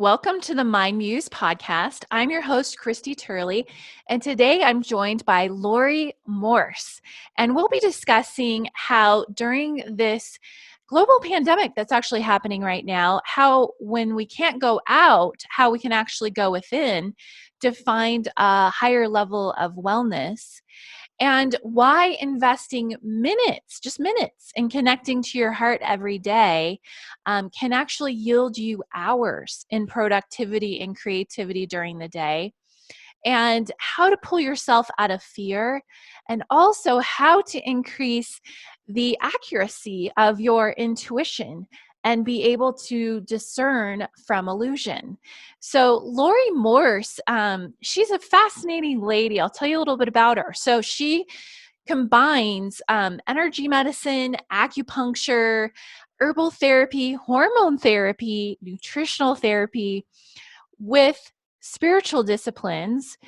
Welcome to the Mind Muse podcast. I'm your host, Christy Turley, and today I'm joined by Laurie Morse. And we'll be discussing how during this global pandemic that's actually happening right now, how when we can't go out, how we can actually go within to find a higher level of wellness, and why investing minutes, just minutes, in connecting to your heart every day can actually yield you hours in productivity and creativity during the day, and how to pull yourself out of fear, and also how to increase the accuracy of your intuition and be able to discern from illusion. So Laurie Morse, she's a fascinating lady. I'll tell you a little bit about her. So she combines energy medicine, acupuncture, herbal therapy, hormone therapy, nutritional therapy with spiritual disciplines,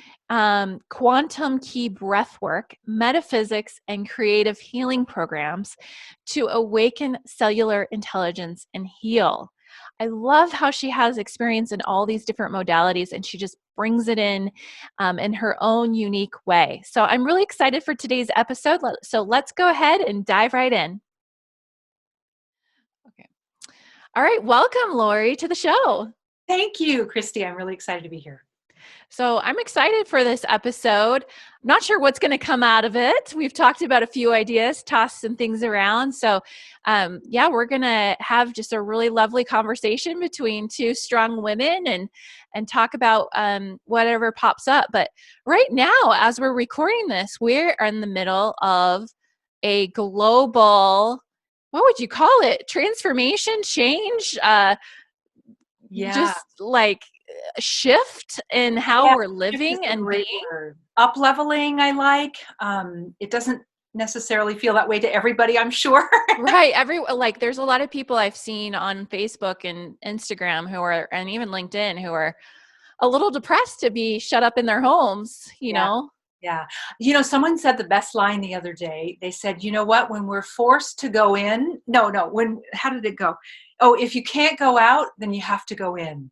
quantum key breath work, metaphysics, and creative healing programs to awaken cellular intelligence and heal. I love how she has experience in all these different modalities and she just brings it in her own unique way. So I'm really excited for today's episode. So let's go ahead and dive right in. Okay. All right. Welcome, Laurie, to the show. Thank you, Christy. I'm really excited to be here. So I'm excited for this episode. I'm not sure what's going to come out of it. We've talked about a few ideas, tossed some things around. So we're going to have just a really lovely conversation between two strong women and talk about whatever pops up. But right now, as we're recording this, we're in the middle of a global, what would you call it? Transformation, change, just like shift in how we're living and being. Up leveling, I like. It doesn't necessarily feel that way to everybody, I'm sure. Right. There's a lot of people I've seen on Facebook and Instagram and even LinkedIn who are a little depressed to be shut up in their homes, you know? Yeah. Someone said the best line the other day. They said, you know what, when we're forced to go in, how did it go? Oh, if you can't go out, then you have to go in.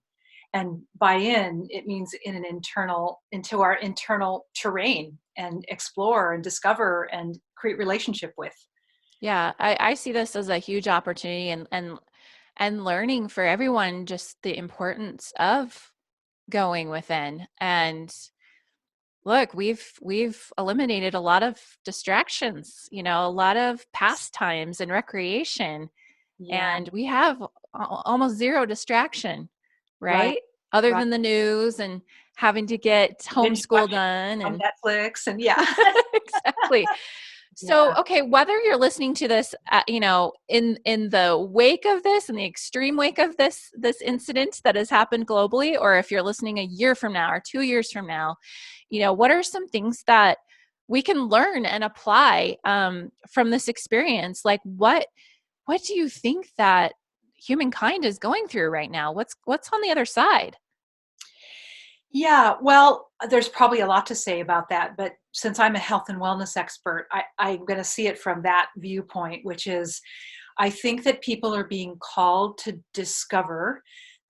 And by in, it means into our internal terrain and explore and discover and create relationship with. Yeah, I see this as a huge opportunity and learning for everyone, just the importance of going within. And look, we've eliminated a lot of distractions, a lot of pastimes and recreation, and we have almost zero distraction, right? Other than the news and having to get homeschool done on and Netflix and exactly. So, okay, whether you're listening to this, in the wake of this, in the extreme wake of this incident that has happened globally, or if you're listening a year from now or 2 years from now, what are some things that we can learn and apply from this experience? Like, what do you think that humankind is going through right now? What's on the other side? Yeah, well, there's probably a lot to say about that, but since I'm a health and wellness expert, I'm going to see it from that viewpoint, which is I think that people are being called to discover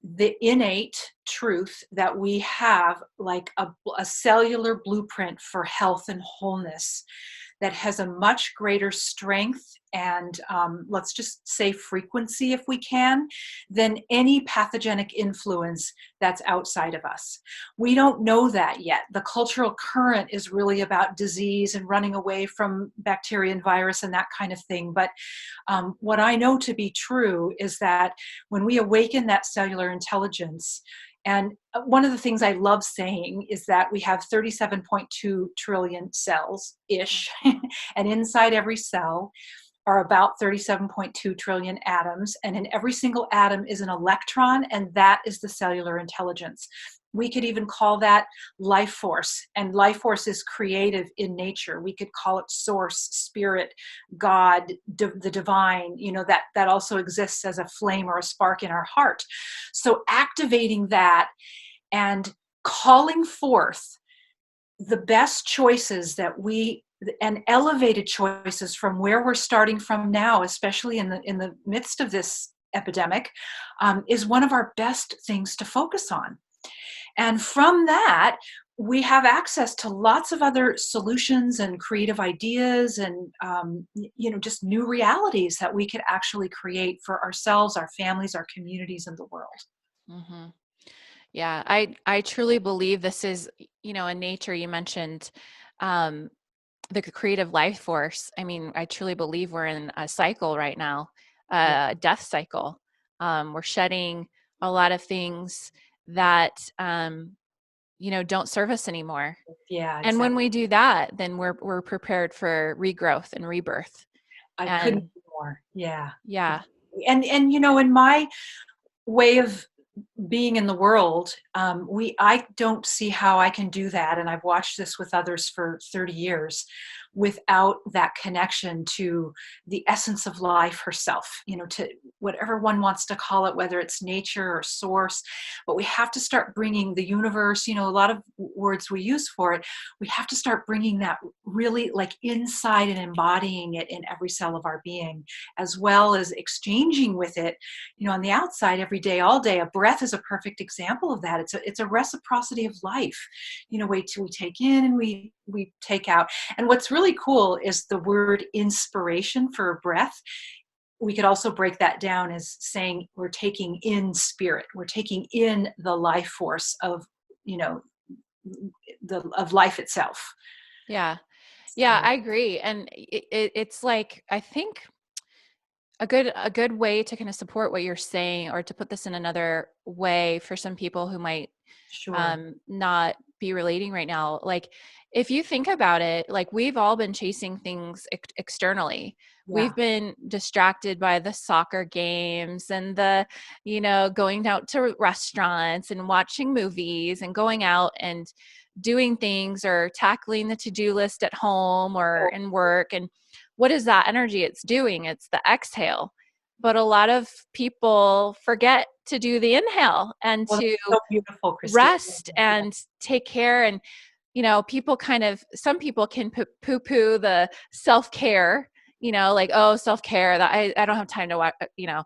the innate truth that we have, like a cellular blueprint for health and wholeness that has a much greater strength and let's just say frequency, if we can, than any pathogenic influence that's outside of us. We don't know that yet. The cultural current is really about disease and running away from bacteria and virus and that kind of thing. But what I know to be true is that when we awaken that cellular intelligence, and one of the things I love saying is that we have 37.2 trillion cells-ish, and inside every cell are about 37.2 trillion atoms, and in every single atom is an electron, and that is the cellular intelligence. We could even call that life force, and life force is creative in nature. We could call it source, spirit, God, the divine, that also exists as a flame or a spark in our heart. So activating that and calling forth the best choices and elevated choices from where we're starting from now, especially in the midst of this epidemic, is one of our best things to focus on. And from that, we have access to lots of other solutions and creative ideas and just new realities that we could actually create for ourselves, our families, our communities, and the world. Hmm. Yeah, I truly believe this is, in nature, you mentioned um, the creative life force. I mean, I truly believe we're in a cycle right now, Yeah, a death cycle. We're shedding a lot of things that, don't serve us anymore. yeah, And when exactly. we do that, then we're prepared for regrowth and rebirth. I couldn't And agree more. Yeah. yeah, And in my way of being in the world, I don't see how I can do that, and I've watched this with others for 30 years, without that connection to the essence of life herself, to whatever one wants to call it, whether it's nature or source. But we have to start bringing the universe, a lot of words we use for it. We have to start bringing that really like inside and embodying it in every cell of our being, as well as exchanging with it, on the outside every day, all day. A breath is a perfect example of that. It's a reciprocity of life. We take in and we take out. And what's really cool is the word inspiration for breath. We could also break that down as saying we're taking in spirit. We're taking in the life force of, you know, of life itself. yeah, yeah, So I agree. And it's like, I think a good way to kind of support what you're saying, or to put this in another way for some people who might sure. not be relating right now. Like, if you think about it, like, we've all been chasing things externally. Yeah. We've been distracted by the soccer games and the, going out to restaurants and watching movies and going out and doing things, or tackling the to-do list at home or in work. And what is that energy it's doing? It's the exhale. But a lot of people forget to do the inhale and Well, to that's so beautiful, Christy. rest and take care. And people some people can poo-poo the self-care, like, oh, self-care, that I don't have time to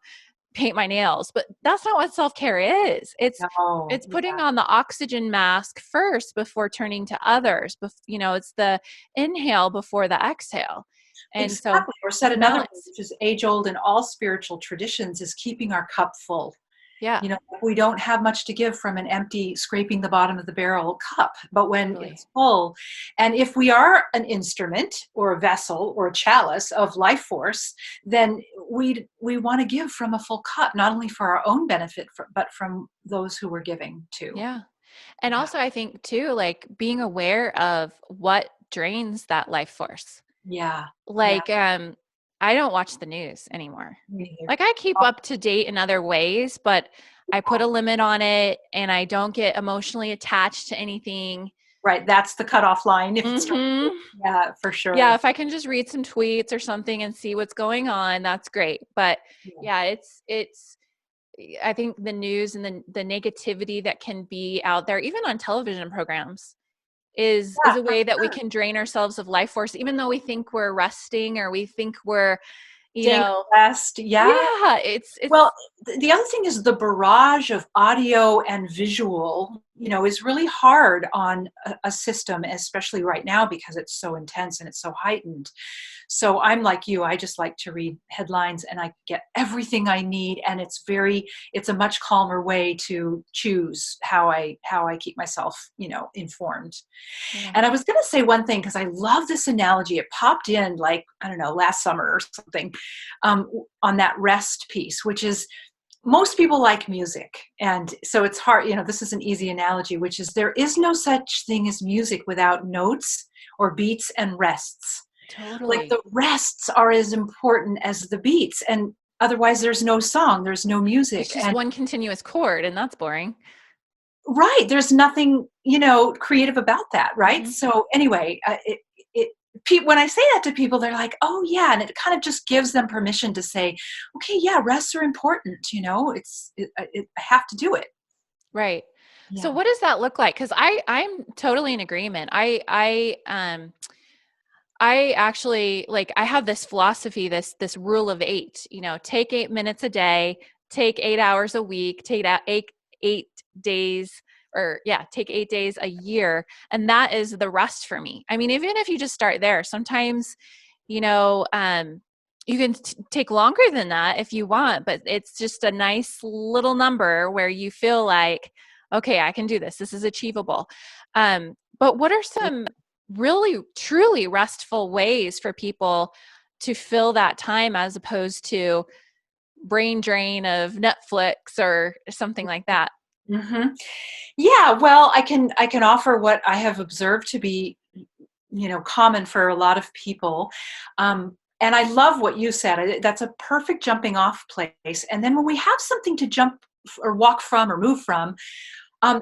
paint my nails. But that's not what self-care is. No, It's putting yeah, on the oxygen mask first before turning to others. It's the inhale before the exhale. And so exactly. Or it's said a another way, balance. which is age old in all spiritual traditions, is keeping our cup full. Yeah, We don't have much to give from an empty, scraping the bottom of the barrel cup. But when totally. it's full, and if we are an instrument or a vessel or a chalice of life force, then we want to give from a full cup, not only for our own benefit, but from those who we're giving to. Yeah. And Yeah, also, I think too, like, being aware of what drains that life force. yeah, yeah. Like, I don't watch the news anymore. Me neither. Like, I keep Oh, up to date in other ways, but I put a limit on it, and I don't get emotionally attached to anything. right, that's the cutoff line. If it's Hmm. yeah, for Yeah, sure. if I can just read some tweets or something and see what's going on, that's great. But Yeah. yeah, it's I think the news and the negativity that can be out there, even on television programs, is Yeah, a for way that we sure. can drain ourselves of life force, even though we think we're resting, or we think we're, you Staying know, blessed. Yeah. yeah, Well, it's the other thing is the barrage of audio and visual, is really hard on a system, especially right now because it's so intense and it's so heightened. So I'm like you, I just like to read headlines and I get everything I need, and it's a much calmer way to choose how I keep myself, informed. yeah. And I was going to say one thing because I love this analogy. It popped in like, I don't know, last summer or something, on that rest piece, which is most people like music. And so it's hard, this is an easy analogy, which is there is no such thing as music without notes or beats and rests. Like Totally. the rests are as important as the beats. And otherwise, there's no song, there's no It's music. just And one continuous chord, and that's boring. right, there's nothing, creative about that, right? Mhm. So anyway, when I say that to people, they're like, "Oh yeah," and it kind of just gives them permission to say, "Okay, yeah, rests are important. I have to do it." Right. So Yeah, what does that look like? Because I'm totally in agreement. I actually, like, I have this philosophy, this rule of 8, take 8 minutes a day, take 8 hours a week, take out 8 days, or take 8 days a year. And that is the rest for me. I mean, even if you just start there, sometimes, you know, you can take longer than that if you want, but it's just a nice little number where you feel like, okay, I can do this. This is achievable. But what are some really, truly restful ways for people to fill that time as opposed to brain drain of Netflix or something like that? Mm-hmm. Yeah, well, I can offer what I have observed to be, common for a lot of people. And I love what you said. That's a perfect jumping off place. And then when we have something to jump or walk from or move from,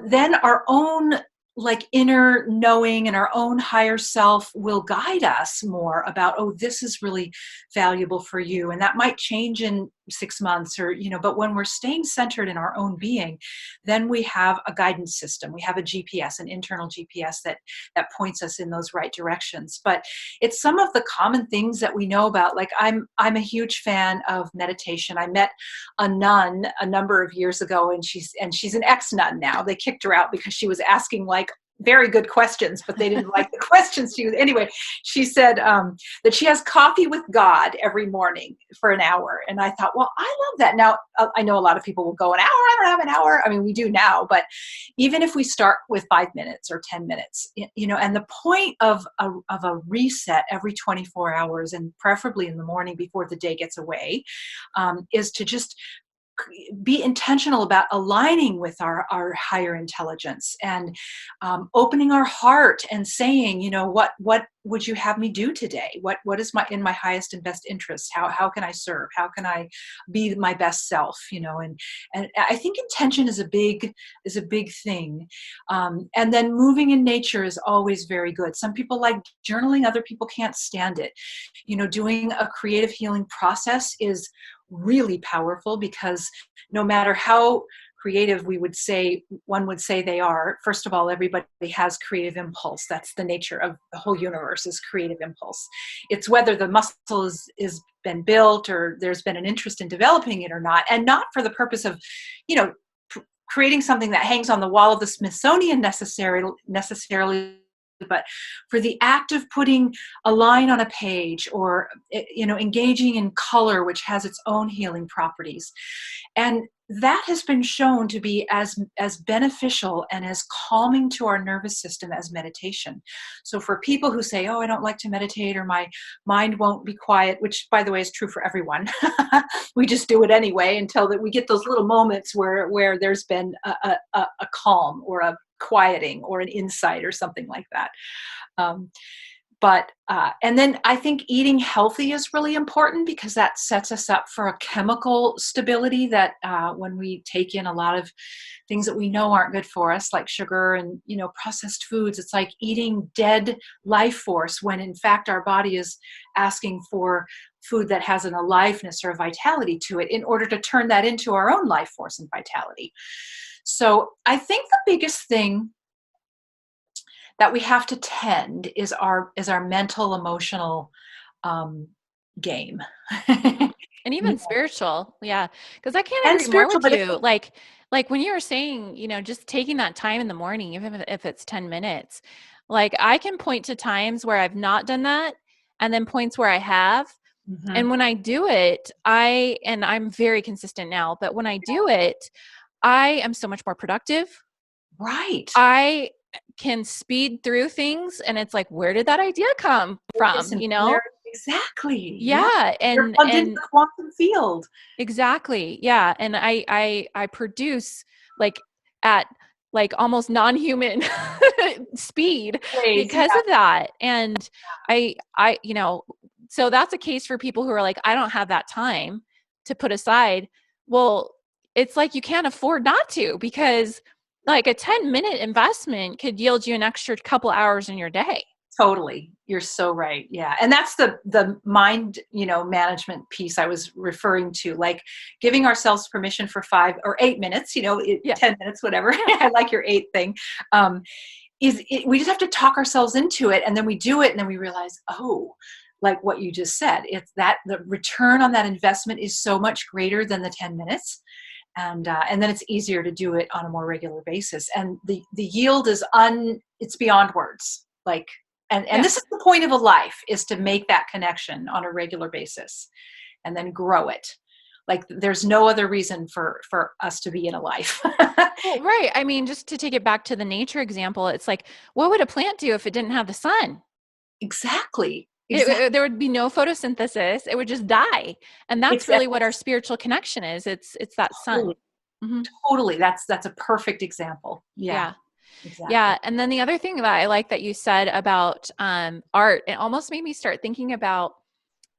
then our own like inner knowing and our own higher self will guide us more about, oh, this is really valuable for you. And that might change in 6 months or, but when we're staying centered in our own being, then we have a guidance system. We have a GPS, an internal GPS that points us in those right directions. But it's some of the common things that we know about. Like I'm a huge fan of meditation. I met a nun a number of years ago, and she's an ex-nun now. They kicked her out because she was asking like very good questions, but they didn't like the questions she was. Anyway, she said that she has coffee with God every morning for an hour. And I thought, well, I love that. Now, I know a lot of people will go, an hour, I don't have an hour. I mean, we do now, but even if we start with 5 minutes or 10 minutes, and the point of a reset every 24 hours, and preferably in the morning before the day gets away, is to just be intentional about aligning with our higher intelligence and opening our heart and saying, what would you have me do today? What is in my highest and best interest? How can I serve? How can I be my best self? And I think intention is a big thing. And then moving in nature is always very good. Some people like journaling, other people can't stand it. Doing a creative healing process is really powerful, because no matter how creative one would say they are, first of all, everybody has creative impulse. That's the nature of the whole universe, is creative impulse. It's whether the muscle is been built or there's been an interest in developing it or not, and not for the purpose of, creating something that hangs on the wall of the Smithsonian necessarily, but for the act of putting a line on a page, or engaging in color, which has its own healing properties. And that has been shown to be as beneficial and as calming to our nervous system as meditation. So for people who say, oh, I don't like to meditate, or my mind won't be quiet, which by the way is true for everyone, we just do it anyway until that we get those little moments where there's been a calm or a quieting or an insight or something like that. And then I think eating healthy is really important, because that sets us up for a chemical stability that when we take in a lot of things that we know aren't good for us, like sugar and, processed foods, it's like eating dead life force, when in fact our body is asking for food that has an aliveness or a vitality to it in order to turn that into our own life force and vitality. So I think the biggest thing that we have to tend is our mental, emotional game. And even spiritual. Yeah. Because I can't And agree more spiritual, with but you. Like when you were saying, just taking that time in the morning, even if it's 10 minutes, like I can point to times where I've not done that, and then points where I have. And when I do it, I'm very consistent now, but when I do it, I am so much more productive. right. I can speed through things, and it's like, where did that idea come from? Exactly. Yeah. Yeah. You're plugged into the quantum field. Exactly. Yeah. And I produce like at like almost non-human speed Ways, because yeah. of that. And I, so that's a case for people who are like, I don't have that time to put aside. Well, it's like you can't afford not to, because like a 10-minute investment could yield you an extra couple hours in your day. Totally. You're so right. Yeah. And that's the mind, management piece I was referring to, like giving ourselves permission for 5 or 8 minutes, 10 minutes, whatever. I like your 8 thing. We just have to talk ourselves into it, and then we do it, and then we realize, oh, like what you just said, it's that the return on that investment is so much greater than the 10 minutes. and then it's easier to do it on a more regular basis. And the yield is it's beyond words. Like, and Yeah. this is the point of a life, is to make that connection on a regular basis and then grow it. Like, there's no other reason for us to be in a life. Well, right. I mean, just to take it back to the nature example, it's like, what would a plant do if it didn't have the sun? Exactly. Exactly. There would be no photosynthesis. It would just die. And that's It's really what our spiritual connection is. It's that sun. totally, Hmm. totally. That's a perfect example. Yeah, Yeah. exactly. Yeah. And then the other thing that I like that you said about art, it almost made me start thinking about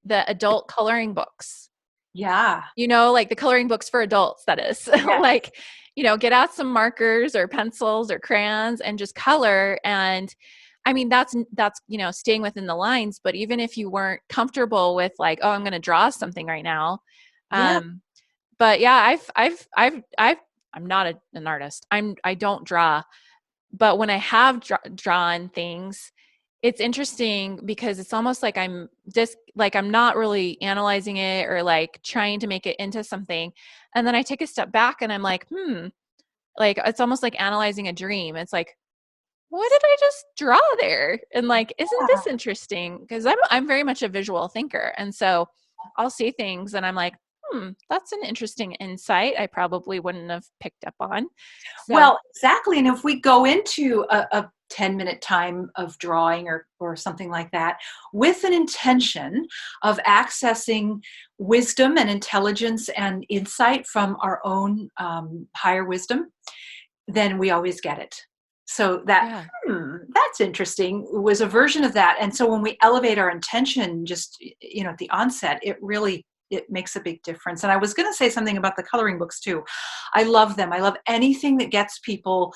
the adult coloring books, Yeah. like the coloring books for adults, that is. Yes. Like, get out some markers or pencils or crayons and just color. And I mean, that's staying within the lines, but even if you weren't comfortable with like, oh, I'm going to draw something right now. Yeah. Um, but yeah, I'm not an artist. I don't draw, but when I have drawn things, it's interesting because it's almost like I'm just like, I'm not really analyzing it or like trying to make it into something. And then I take a step back and I'm like, like it's almost like analyzing a dream. It's like, what did I just draw there? And like, isn't this Yeah. interesting? Because I'm very much a visual thinker. And so I'll see things and I'm like, that's an interesting insight I probably wouldn't have picked up on. So Well, exactly. And if we go into a 10-minute time of drawing or something like that, with an intention of accessing wisdom and intelligence and insight from our own higher wisdom, then we always get it. So that, yeah. that's interesting, was a version of that. And so when we elevate our intention just, at the onset, it makes a big difference. And I was going to say something about the coloring books too. I love them. I love anything that gets people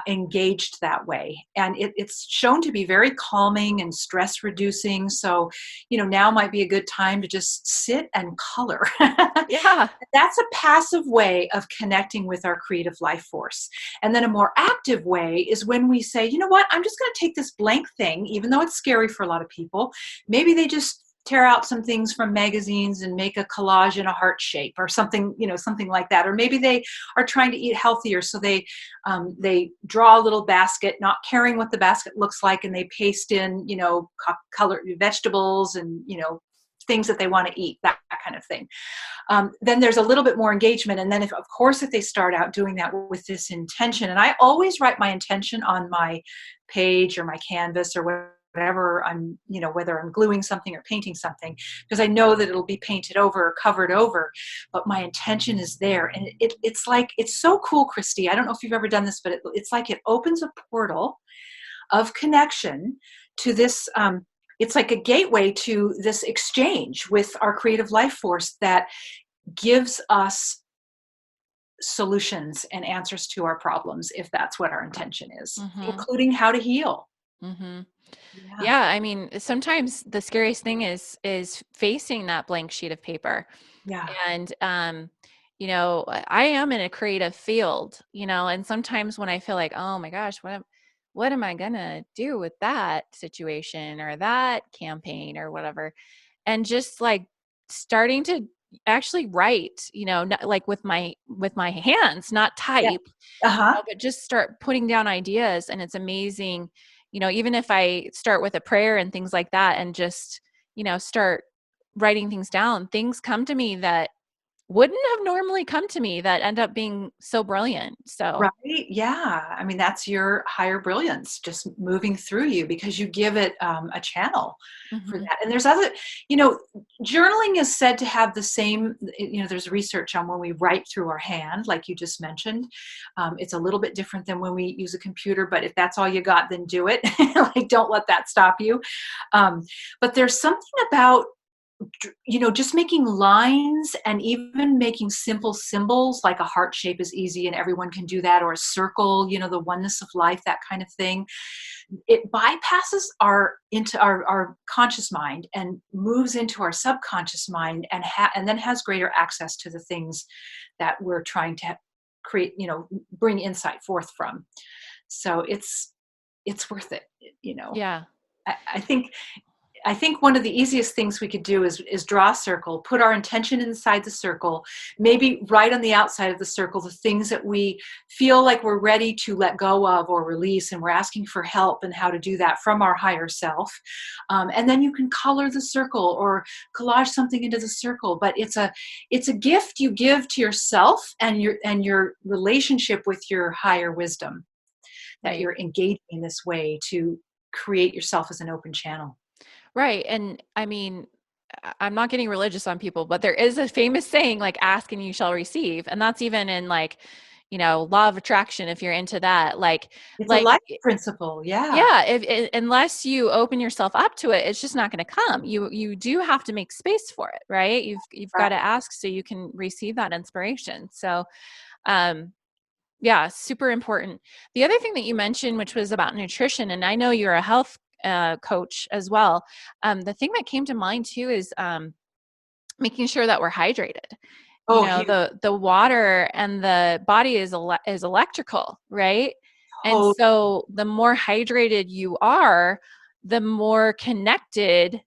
engaged that way. And it's shown to be very calming and stress reducing. So, now might be a good time to just sit and color. Yeah. That's a passive way of connecting with our creative life force. And then a more active way is when we say, you know what, I'm just going to take this blank thing, even though it's scary for a lot of people. Maybe they just tear out some things from magazines and make a collage in a heart shape or something, something like that. Or maybe they are trying to eat healthier, so they draw a little basket, not caring what the basket looks like, and they paste in, colored vegetables and things that they want to eat, that kind of thing. Then there's a little bit more engagement. And then, of course, if they start out doing that with this intention, and I always write my intention on my page or my canvas or whatever I'm, whether I'm gluing something or painting something, because I know that it'll be painted over or covered over, but my intention is there. And it's like, it's so cool, Christy. I don't know if you've ever done this, but it's like it opens a portal of connection to this. It's like a gateway to this exchange with our creative life force that gives us solutions and answers to our problems, if that's what our intention is, Mm-hmm. including how to heal. Mm-hmm. Yeah. Yeah, I mean, sometimes the scariest thing is facing that blank sheet of paper. Yeah. And I am in a creative field, and sometimes when I feel like, oh my gosh, what am I gonna do with that situation or that campaign or whatever? And just like starting to actually write, not, like with my hands, not Yeah. type, Uh-huh. but just start putting down ideas. And it's amazing, even if I start with a prayer and things like that and just, start writing things down, things come to me that wouldn't have normally come to me that end up being so brilliant. So, Right. Yeah. I mean, that's your higher brilliance just moving through you because you give it a channel for mhm. that. And there's other, you know, journaling is said to have the same, there's research on when we write through our hand, like you just mentioned. It's a little bit different than when we use a computer, but if that's all you got, then do it. Like, don't let that stop you. But there's something about just making lines and even making simple symbols, like a heart shape is easy and everyone can do that, or a circle, the oneness of life, that kind of thing. It bypasses our conscious mind and moves into our subconscious mind, and then has greater access to the things that we're trying to create, bring insight forth from. So it's worth it. Yeah. I think I think one of the easiest things we could do is draw a circle, put our intention inside the circle, maybe right on the outside of the circle, the things that we feel like we're ready to let go of or release, and we're asking for help and how to do that from our higher self. And then you can color the circle or collage something into the circle. But it's a gift you give to yourself and your relationship with your higher wisdom, that Right. you're engaging in this way to create yourself as an open channel. Right. And I mean, I'm not getting religious on people, but there is a famous saying like ask and you shall receive. And that's even in like, law of attraction, if you're into that, It's a like, life principle. Yeah. yeah, if unless you open yourself up to it, it's just not going to come. You do have to make space for it, right? You've got to Right. ask so you can receive that inspiration. So, um, yeah, super important. The other thing that you mentioned, which was about nutrition, and I know you're a health coach as well. The thing that came to mind too is making sure that we're hydrated. Oh, huge. The water and the body is electrical, right? And Total. so the more hydrated you are, the more connected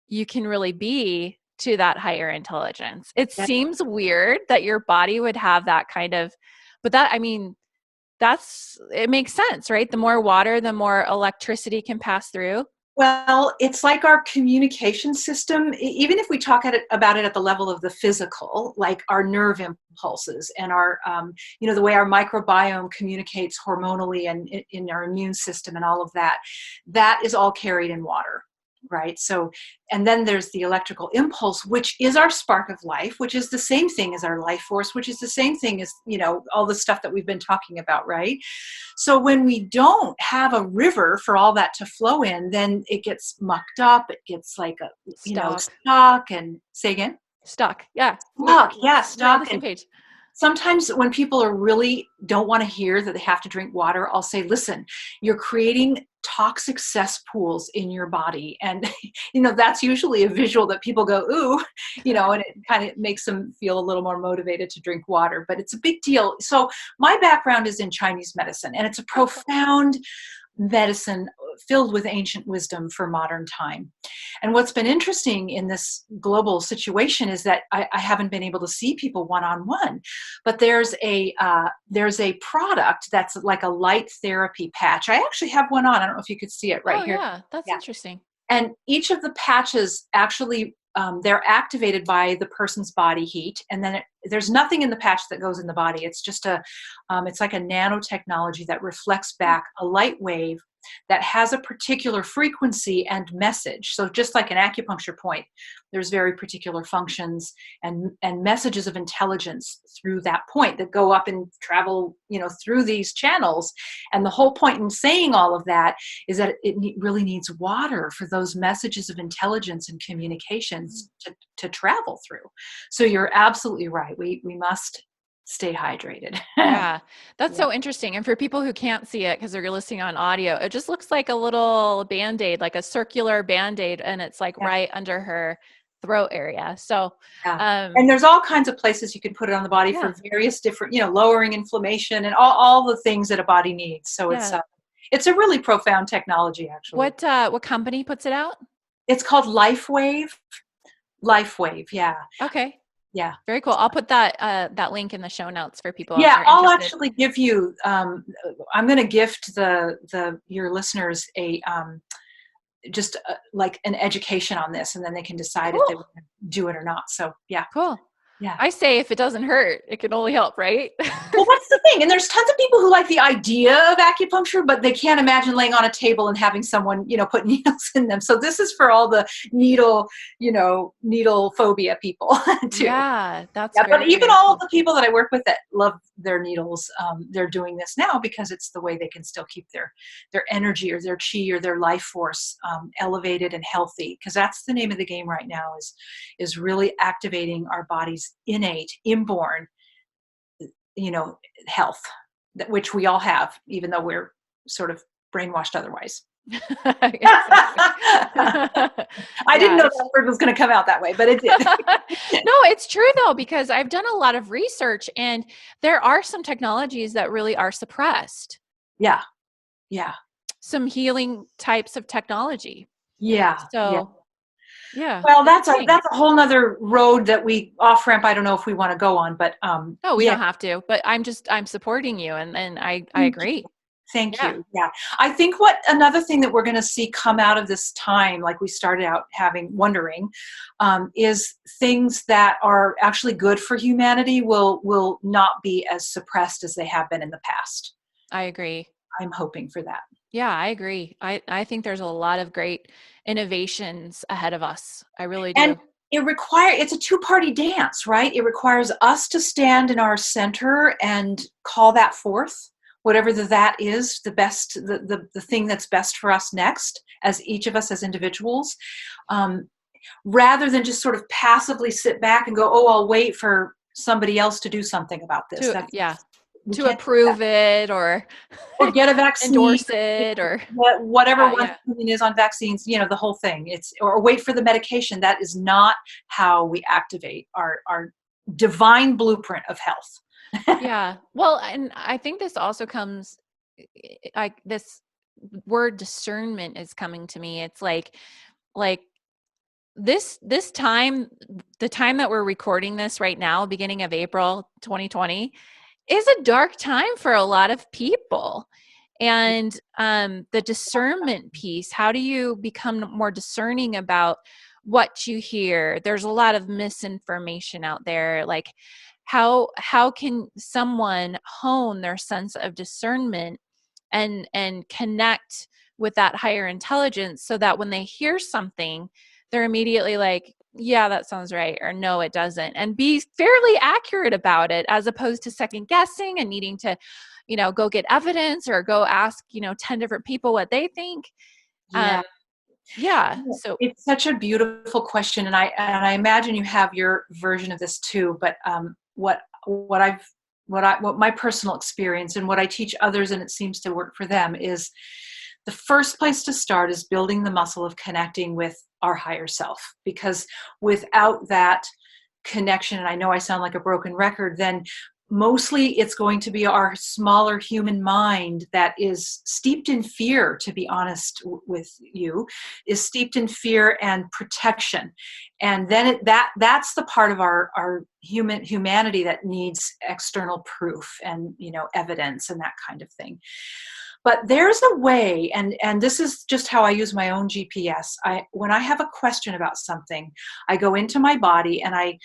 you can really be to that higher intelligence. It seems weird that your body would have that kind of, but that, I mean, it makes sense, right? The more water, the more electricity can pass through. Well, it's like our communication system, even if we talk about it at the level of the physical, like our nerve impulses and our, the way our microbiome communicates hormonally and in our immune system and all of that, that is all carried in water, right? So, and then there's the electrical impulse, which is our spark of life, which is the same thing as our life force, which is the same thing as, all the stuff that we've been talking about, right? So when we don't have a river for all that to flow in, then it gets mucked up. It gets like Stock. stuck. And say again? Stuck. Yeah. Stuck. Yeah, We're on the stuck. same And page. sometimes when people are really don't want to hear that they have to drink water, I'll say, listen, you're creating toxic cesspools in your body. And, that's usually a visual that people go, ooh, and it kind of makes them feel a little more motivated to drink water. But it's a big deal. So my background is in Chinese medicine, and it's a profound medicine filled with ancient wisdom for modern time. And what's been interesting in this global situation is that I haven't been able to see people one-on-one, but there's a product that's like a light therapy patch. I actually have one on. I don't know if you could see it right Oh here. yeah, that's Yeah. interesting. And each of the patches actually, they're activated by the person's body heat. And then there's nothing in the patch that goes in the body. It's just it's like a nanotechnology that reflects back a light wave that has a particular frequency and message. So just like an acupuncture point, there's very particular functions and messages of intelligence through that point that go up and travel, through these channels. And the whole point in saying all of that is that it really needs water for those messages of intelligence and communications to travel through. So you're absolutely right. We must stay hydrated. Yeah, that's Yeah. so interesting. And for people who can't see it because they're listening on audio, it just looks like a little band-aid, like a circular band-aid, and it's like Yeah. right under her throat area. So, Yeah. And there's all kinds of places you can put it on the body yeah, for various different, lowering inflammation and all the things that a body needs. So yeah. it's a really profound technology, actually. What company puts it out? It's called LifeWave. LifeWave. Yeah. Okay, Yeah. very cool. I'll put that link in the show notes for people if Yeah. they're I'll interested. actually give you, I'm going to gift your listeners just like an education on this, and then they can decide if they Cool, want to do it or not. So yeah. cool. Yeah. I say if it doesn't hurt, it can only help, right? Well, that's the thing. And there's tons of people who like the idea of acupuncture, but they can't imagine laying on a table and having someone, put needles in them. So this is for all the needle phobia people too. Yeah, that's Yeah, but very, even very all of cool. the people that I work with that love their needles, they're doing this now because it's the way they can still keep their energy or their chi or their life force elevated and healthy. Because that's the name of the game right now is really activating our body's innate, inborn, health, which we all have, even though we're sort of brainwashed otherwise. I didn't Yeah, know that word was going to come out that way, but it did. no, it's true though, because I've done a lot of research and there are some technologies that really are suppressed. Yeah. Yeah. Some healing types of technology. Yeah. Yeah. So Yeah. Well, It's a thing. that's a whole nother road that we off ramp. I don't know if we want to go on, but No, we yeah. don't have to, but I'm supporting you, and I Thank you. agree. Thank Yeah, you. Yeah. I think what another thing that we're going to see come out of this time, like we started out wondering, is things that are actually good for humanity will not be as suppressed as they have been in the past. I agree. I'm hoping for that. Yeah, I agree. I think there's a lot of great innovations ahead of us. I really And do. it's a two-party dance, right? It requires us to stand in our center and call that forth, whatever that is, the best, the thing that's best for us next, as each of us as individuals, um, rather than just sort of passively sit back and go, oh, I'll wait for somebody else to do something about this. To yeah, We to can't do that. approve it or Or get a vaccine, endorse it or whatever yeah, one's yeah. opinion is on vaccines, the whole thing. Or wait for the medication. That is not how we activate our divine blueprint of health. Yeah. Well, and I think this also comes like this word discernment is coming to me. It's like this time, the time that we're recording this right now, beginning of April 2020, is a dark time for a lot of people. And the discernment piece, how do you become more discerning about what you hear? There's a lot of misinformation out there. Like how can someone hone their sense of discernment and connect with that higher intelligence so that when they hear something, they're immediately like, yeah, that sounds right, or no, it doesn't, and be fairly accurate about it, as opposed to second guessing and needing to, go get evidence or go ask, 10 different people what they think. Yeah. Yeah. So It's such a beautiful question, and I imagine you have your version of this too. But what my personal experience and what I teach others, and it seems to work for them, is the first place to start is building the muscle of connecting with our higher self. Because without that connection, and I know I sound like a broken record, then mostly it's going to be our smaller human mind that is steeped in fear, to be honest with you, is steeped in fear and protection. And then that's the part of our humanity that needs external proof and evidence and that kind of thing. But there's a way, and this is just how I use my own GPS. When I have a question about something, I go into my body and I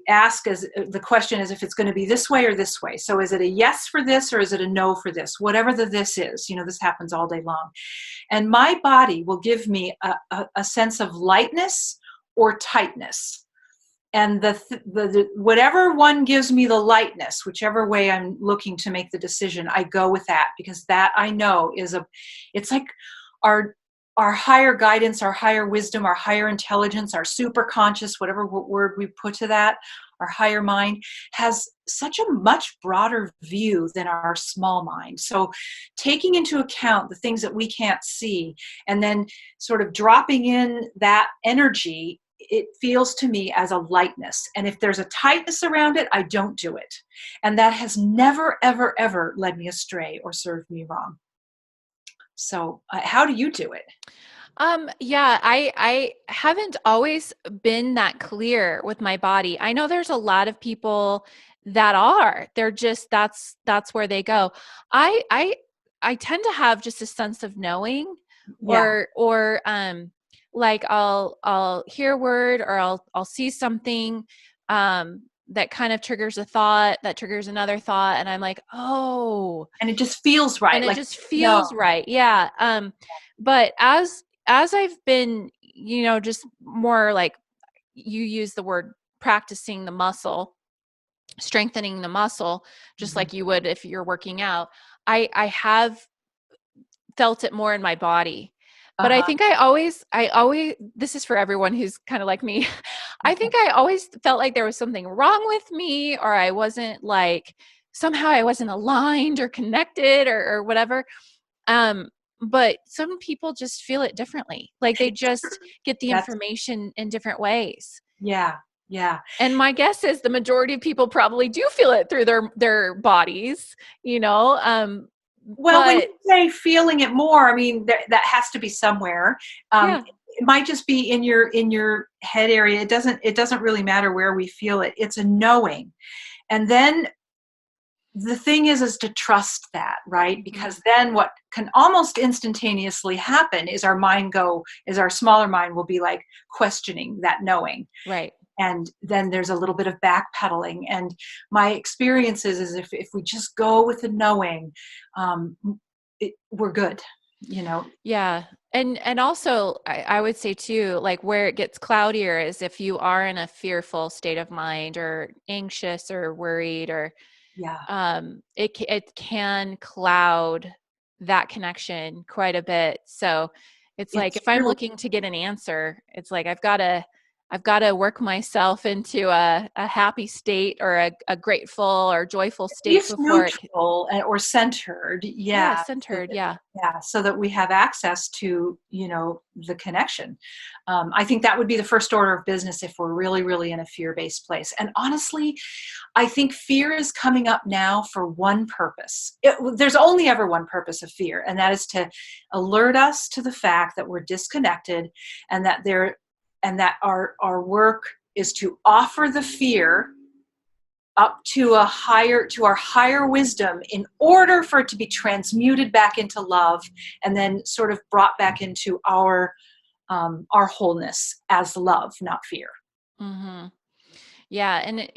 ask as the question is if it's going to be this way or this way. So is it a yes for this or is it a no for this? Whatever this is, this happens all day long. And my body will give me a sense of lightness or tightness. And the whatever one gives me the lightness, whichever way I'm looking to make the decision, I go with that, because that I know it's like our higher guidance, our higher wisdom, our higher intelligence, our super conscious, whatever word we put to that, our higher mind has such a much broader view than our small mind. So taking into account the things that we can't see and then sort of dropping in that energy, it feels to me as a lightness. And if there's a tightness around it, I don't do it. And that has never, ever, ever led me astray or served me wrong. So how do you do it? Yeah, I haven't always been that clear with my body. I know there's a lot of people that are. They're just that's where they go. I tend to have just a sense of knowing, Yeah. or like I'll hear a word, or I'll see something that kind of triggers a thought that triggers another thought, and I'm like, "Oh." And it just feels And right. it Like, just no. feels right. Yeah. But as I've been, just more like you use the word practicing the muscle, strengthening the muscle, just Mhm. like you would if you're working out, I have felt it more in my body. But I Uh-huh. think I always, this is for everyone who's kind of like me. I Okay. think I always felt like there was something wrong with me, or I wasn't like, somehow I wasn't aligned or connected or whatever. Um, but some people just feel it differently. Like they just get the That's information in different ways. yeah. Yeah. And my guess is the majority of people probably do feel it through their bodies, you know. Well, when But you say feeling it more, I mean that has to be somewhere. Um, yeah, might just be in your head area. It doesn't really matter where we feel it. It's a knowing. And then the thing is to trust that, right? Mhm. Because then what can almost instantaneously happen is our smaller mind will be like questioning that knowing. Right. And then there's a little bit of backpedaling. And my experience is if we just go with the knowing, um, we're good, you know? Yeah. And also I would say too, like where it gets cloudier is if you are in a fearful state of mind or anxious or worried or Yeah, it can cloud that connection quite a bit. So it's like it's if I'm true. looking to get an answer, it's like I've got to work myself into a happy state or a grateful or joyful At state least before it neutral or centered, yeah, yeah, so centered. that Yeah. yeah, so that we have access to, the connection. I think that would be the first order of business if we're really, really in a fear-based place. And honestly, I think fear is coming up now for one purpose. There's only ever one purpose of fear, and that is to alert us to the fact that we're disconnected, and that our work is to offer the fear up to our higher wisdom in order for it to be transmuted back into love, and then sort of brought back into our wholeness as love, not fear. Hmm. Yeah, and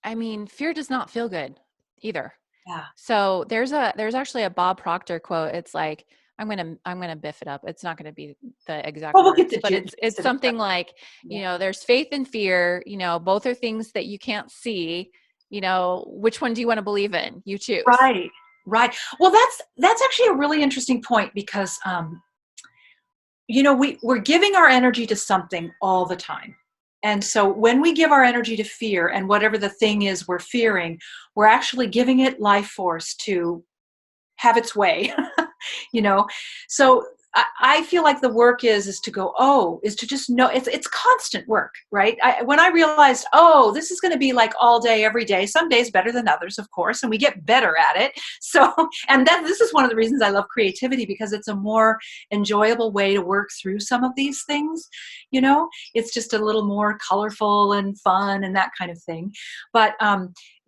I mean, fear does not feel good either. Yeah. So there's actually a Bob Proctor quote. It's like I'm gonna biff it up. It's not gonna be the exact Well, we'll get words, the but gist it's of it. something like, Yeah. there's faith and fear, both are things that you can't see. Which one do you want to believe in? You choose. Right. Right. Well, that's actually a really interesting point because we're giving our energy to something all the time. And so when we give our energy to fear and whatever the thing is we're fearing, we're actually giving it life force to have its way. you know so I feel like the work is to go, is to just know it's constant work, right? When I realized, this is going to be like all day every day, some days better than others, of course, and we get better at it. So and that this is one of the reasons I love creativity, because it's a more enjoyable way to work through some of these things. It's just a little more colorful and fun and that kind of thing. But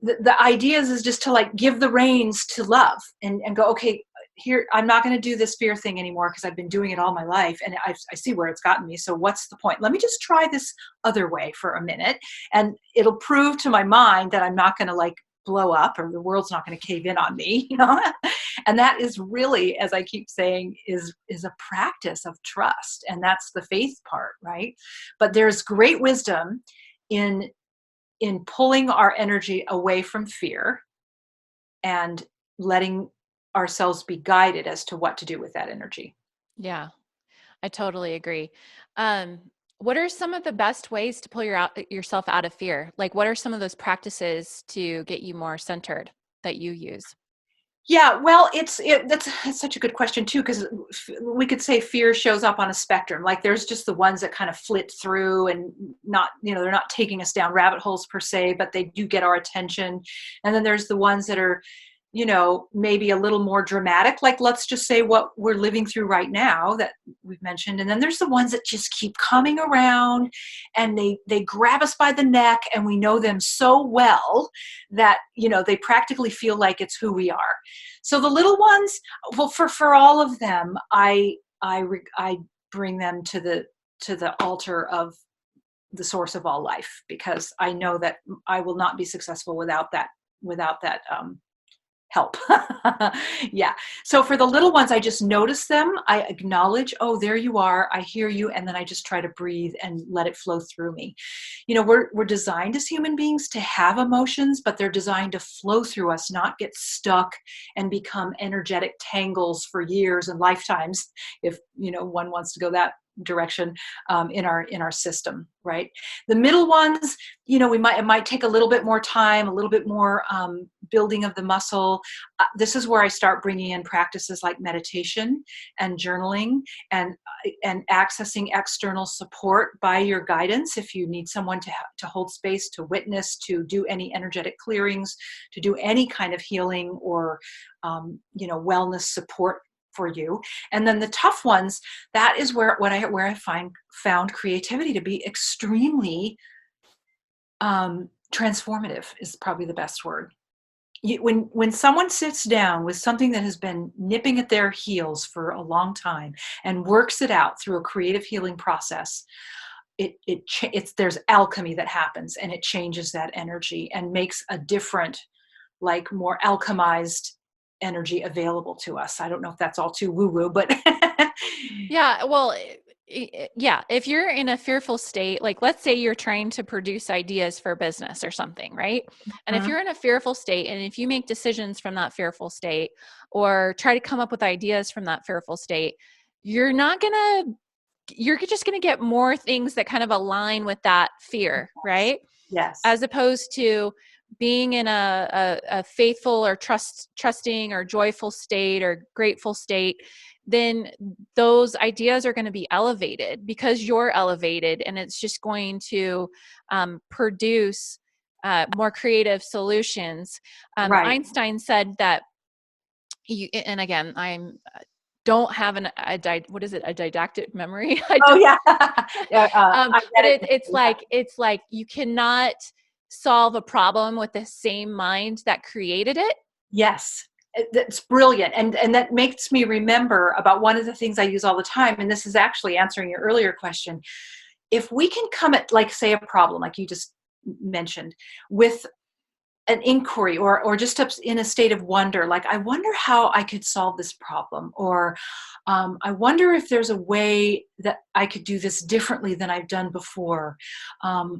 the idea is just to like give the reins to love and go, okay, here, I'm not going to do this fear thing anymore because I've been doing it all my life and I see where it's gotten me. So what's the point? Let me just try this other way for a minute, and it'll prove to my mind that I'm not going to like blow up, or the world's not going to cave in on me. And that is really, as I keep saying, is a practice of trust, and that's the faith part, right? But there's great wisdom in pulling our energy away from fear and letting ourselves be guided as to what to do with that energy. Yeah, I totally agree. Um, what are some of the best ways to pull yourself out of fear? Like, what are some of those practices to get you more centered that you use? Yeah, well, that's such a good question too, because we could say fear shows up on a spectrum. Like there's just the ones that kind of flit through and not, they're not taking us down rabbit holes per se, but they do get our attention. And then there's the ones that are, maybe a little more dramatic, like let's just say what we're living through right now that we've mentioned. And then there's the ones that just keep coming around, and they grab us by the neck, and we know them so well that, they practically feel like it's who we are. So the little ones, well, for all of them, I bring them to the altar of the source of all life, because I know that I will not be successful without that help. Yeah. So for the little ones, I just notice them. I acknowledge, there you are. I hear you. And then I just try to breathe and let it flow through me. We're designed as human beings to have emotions, but they're designed to flow through us, not get stuck and become energetic tangles for years and lifetimes, if, one wants to go that direction, in our system, right? The middle ones, it might take a little bit more time, a little bit more building of the muscle. This is where I start bringing in practices like meditation and journaling, and accessing external support by your guidance. If you need someone to hold space, to witness, to do any energetic clearings, to do any kind of healing or wellness support for you. And then the tough ones, that is where I found creativity to be extremely transformative is probably the best word. When someone sits down with something that has been nipping at their heels for a long time and works it out through a creative healing process, it's there's alchemy that happens, and it changes that energy and makes a different, like, more alchemized energy available to us. I don't know if that's all too woo-woo, but Yeah, well, yeah, if you're in a fearful state, like let's say you're trying to produce ideas for business or something, right? And if Mhm. you're in a fearful state and if you make decisions from that fearful state or try to come up with ideas from that fearful state, you're not going to you're just going to get more things that kind of align with that fear, right? Yes. As opposed to being in a faithful or trusting or joyful state or grateful state, then those ideas are going to be elevated because you're elevated, and it's just going to produce more creative solutions. Right. Einstein said that and again, I'm don't have what is it, a didactic memory. I Oh, don't. yeah. Yeah, I But get it. it's like you cannot solve a problem with the same mind that created it. Yes, that's brilliant, and that makes me remember about one of the things I use all the time, and this is actually answering your earlier question. If we can come at, like, say, a problem like you just mentioned, with an inquiry, or just in a state of wonder, like, I wonder how I could solve this problem, or I wonder if there's a way that I could do this differently than I've done before,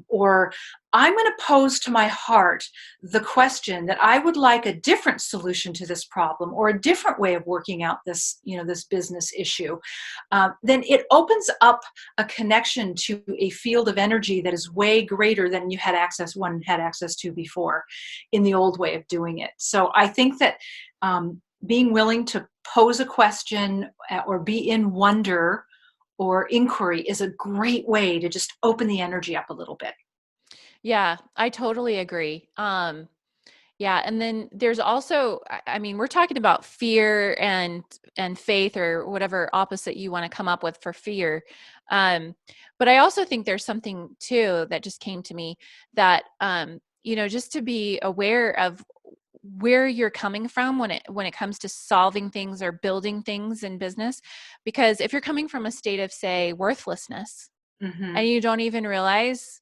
or I'm going to pose to my heart the question that I would like a different solution to this problem, or a different way of working out this, this business issue. Then it opens up a connection to a field of energy that is way greater than one had access to before in the old way of doing it. So I think that being willing to pose a question, or be in wonder or inquiry, is a great way to just open the energy up a little bit. Yeah, I totally agree. Yeah, and then there's also, I mean, we're talking about fear and faith or whatever opposite you want to come up with for fear. But I also think there's something too that just came to me that just to be aware of where you're coming from when it comes to solving things or building things in business. Because if you're coming from a state of, say, worthlessness, Hmm. and you don't even realize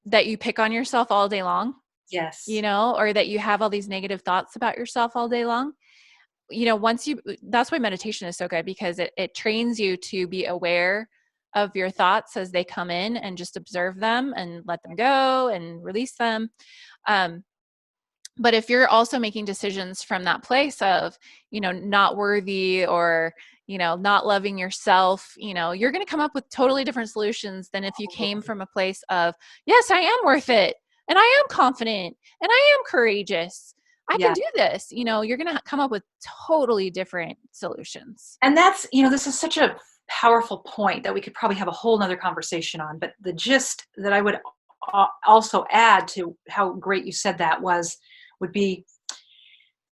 that you pick on yourself all day long, Yes. or that you have all these negative thoughts about yourself all day long, that's why meditation is so good, because it trains you to be aware of your thoughts as they come in and just observe them and let them go and release them. Um, but if you're also making decisions from that place of, not worthy, or, not loving yourself, you're going to come up with totally different solutions than if you came from a place of, yes, I am worth it. And I am confident and I am courageous. I can Yeah. do this. You're going to come up with totally different solutions. And this is such a powerful point that we could probably have a whole nother conversation on. But the gist that I would also add to how great you said that would be,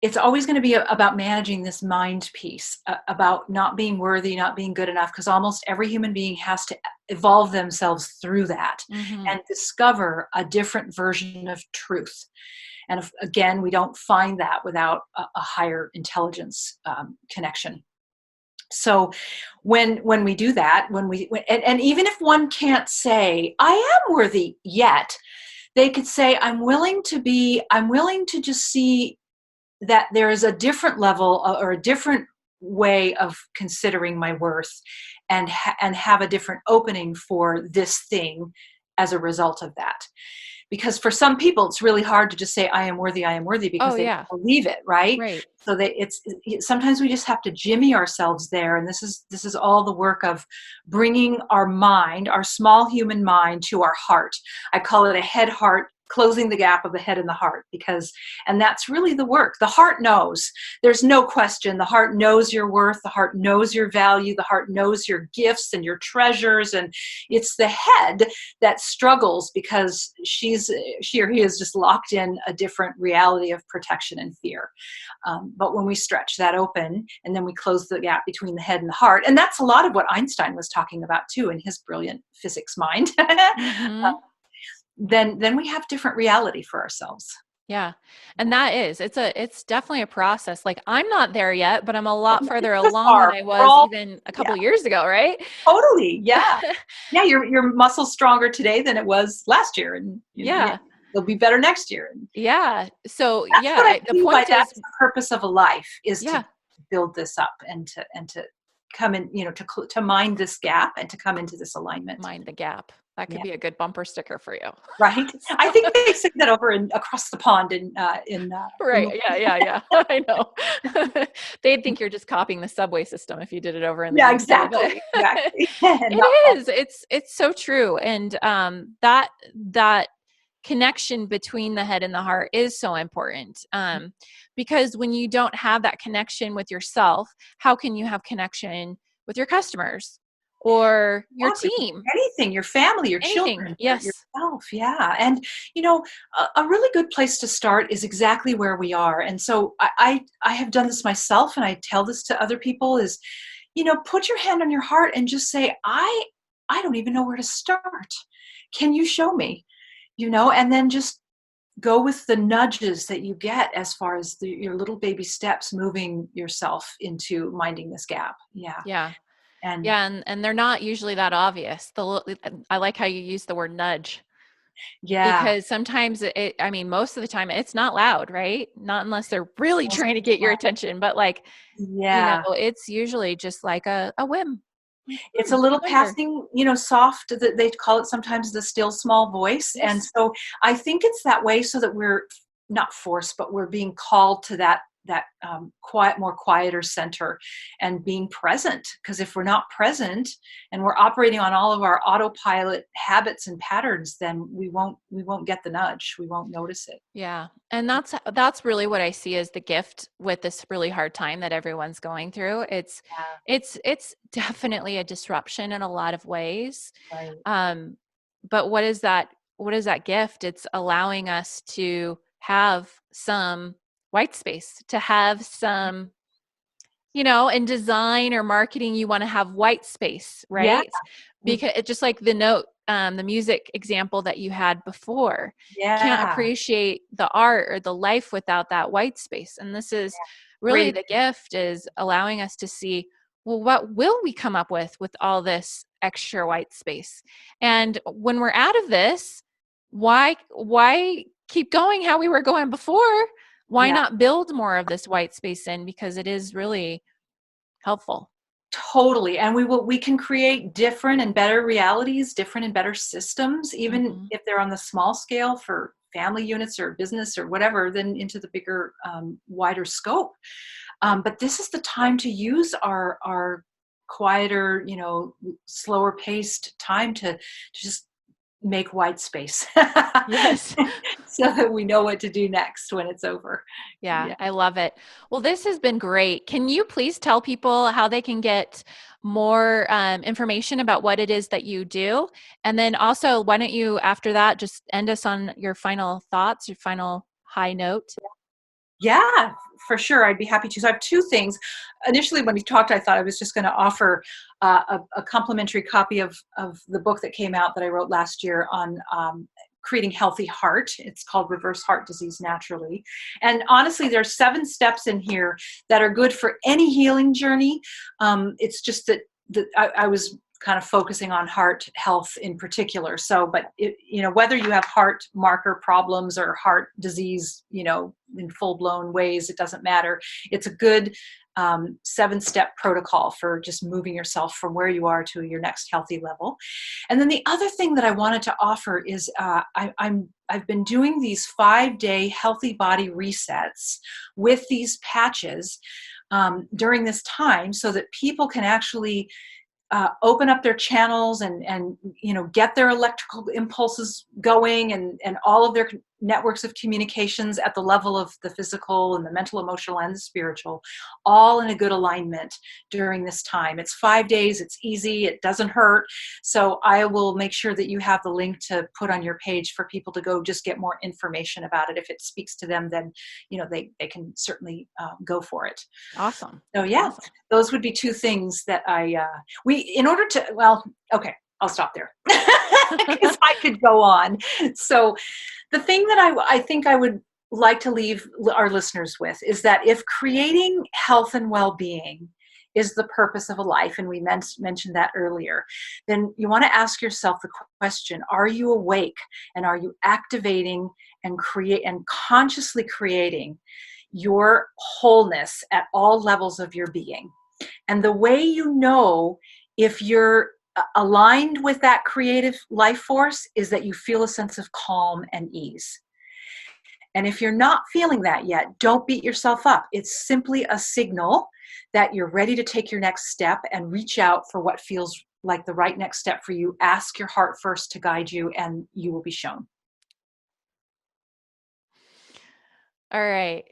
it's always going to be about managing this mind piece, about not being worthy, not being good enough, because almost every human being has to evolve themselves through that Mm-hmm. and discover a different version of truth. And again, we don't find that without a higher intelligence connection. So when we do that, and even if one can't say I am worthy yet, they could say I'm willing to just see that there is a different level, or a different way of considering my worth, and have a different opening for this thing as a result of that. Because for some people, it's really hard to just say I am worthy, Oh because they yeah. don't believe it, right? Right. So sometimes we just have to jimmy ourselves there, and this is all the work of bringing our mind, our small human mind, to our heart. I call it a head heart closing the gap of the head and the heart, and that's really the work. The heart knows. There's no question. The heart knows your worth. The heart knows your value. The heart knows your gifts and your treasures. And it's the head that struggles because she or he is just locked in a different reality of protection and fear. But when we stretch that open and then we close the gap between the head and the heart, and that's a lot of what Einstein was talking about too in his brilliant physics mind, Mm-hmm. then we have different reality for ourselves. Yeah. And it's definitely a process. Like I'm not there yet, but I'm a lot further along than I We're was all, even a yeah, couple years ago, right? totally. Yeah. Yeah. Your muscle's stronger today than it was last year. And yeah, Yeah. it'll be better next year. And Yeah. So that's what yeah, I the mean by point is, that's the purpose of a life, is to yeah, build this up and to come in, to mind this gap and to come into this alignment. mind the gap. That could Yeah. be a good bumper sticker for you. Right. I So, think they say that over across the pond in right. Yeah. Yeah. Yeah. I know. They'd think you're just copying the subway system if you did it over in the yeah, UK, but exactly. Exactly. Not it is. It's so true. And that connection between the head and the heart is so important. Because when you don't have that connection with yourself, how can you have connection with your customers or your exactly team? anything, your family, your Anything. children, Yes. yourself. Yeah. And you know, a really good place to start is exactly where we are. And so I have done this myself, and I tell this to other people is, put your hand on your heart and just say, I don't even know where to start. Can you show me? And then just go with the nudges that you get as far as your little baby steps moving yourself into minding this gap. Yeah. Yeah. And Yeah. And they're not usually that obvious. I like how you use the word nudge yeah. because sometimes I mean, most of the time it's not loud, right? Not unless they're really trying to get your attention, but like, Yeah. it's usually just like a whim. It's a I little wonder. passing, soft, that they call it sometimes the still small voice. And Yes. so I think it's that way so that we're not forced, but we're being called to that more quieter center and being present. Because if we're not present and we're operating on all of our autopilot habits and patterns, then we won't get the nudge. We won't notice it. Yeah. And that's really what I see as the gift with this really hard time that everyone's going through. Yeah. It's definitely a disruption in a lot of ways. Right. Um, but what is that gift? It's allowing us to have some white space, to have some, in design or marketing, you want to have white space, Yeah. right? Because it's just like the music example that you had before. Can't Yeah. appreciate the art or the life without that white space. And this is really Great. the gift, is allowing us to see, well, what will we come up with all this extra white space? And when we're out of this, why keep going how we were going before? Why Yeah. not build more of this white space in? Because it is really helpful. Totally. And we can create different and better realities, different and better systems, even Mhm. if they're on the small scale for family units or business or whatever, then into the bigger, wider scope. But this is the time to use our quieter, slower paced time to just make white space Yes. so that we know what to do next when it's over. Yeah, Yeah. I love it. Well, this has been great. Can you please tell people how they can get more information about what it is that you do? And then also, why don't you, after that, just end us on your final thoughts, your final high note? Yeah, for sure. I'd be happy to. So I have two things. Initially, when we talked, I thought I was just going to offer a complimentary copy of the book that came out that I wrote last year on creating healthy heart. It's called Reverse Heart Disease Naturally. And honestly, there's 7 steps in here that are good for any healing journey. It's just that I was kind of focusing on heart health in particular. So, but whether you have heart marker problems or heart disease, in full blown ways, it doesn't matter. It's a good 7-step protocol for just moving yourself from where you are to your next healthy level. And then the other thing that I wanted to offer is I've been doing these 5-day healthy body resets with these patches during this time, so that people can actually open up their channels and get their electrical impulses going and all of their networks of communications at the level of the physical and the mental, emotional, and the spiritual, all in a good alignment during this time. It's 5 days. It's easy. It doesn't hurt. So I will make sure that you have the link to put on your page for people to go just get more information about it. If it speaks to them, then they can certainly go for it. Awesome. So yeah, Awesome. those would be two things that in order to, okay, I'll stop there because I could go on. So the thing that I think I would like to leave our listeners with is that if creating health and well-being is the purpose of a life, and we mentioned that earlier, then you want to ask yourself the question, are you awake and are you activating and consciously creating your wholeness at all levels of your being? And the way you know if you're aligned with that creative life force is that you feel a sense of calm and ease. And if you're not feeling that yet, don't beat yourself up. It's simply a signal that you're ready to take your next step and reach out for what feels like the right next step for you. Ask your heart first to guide you, and you will be shown. All right.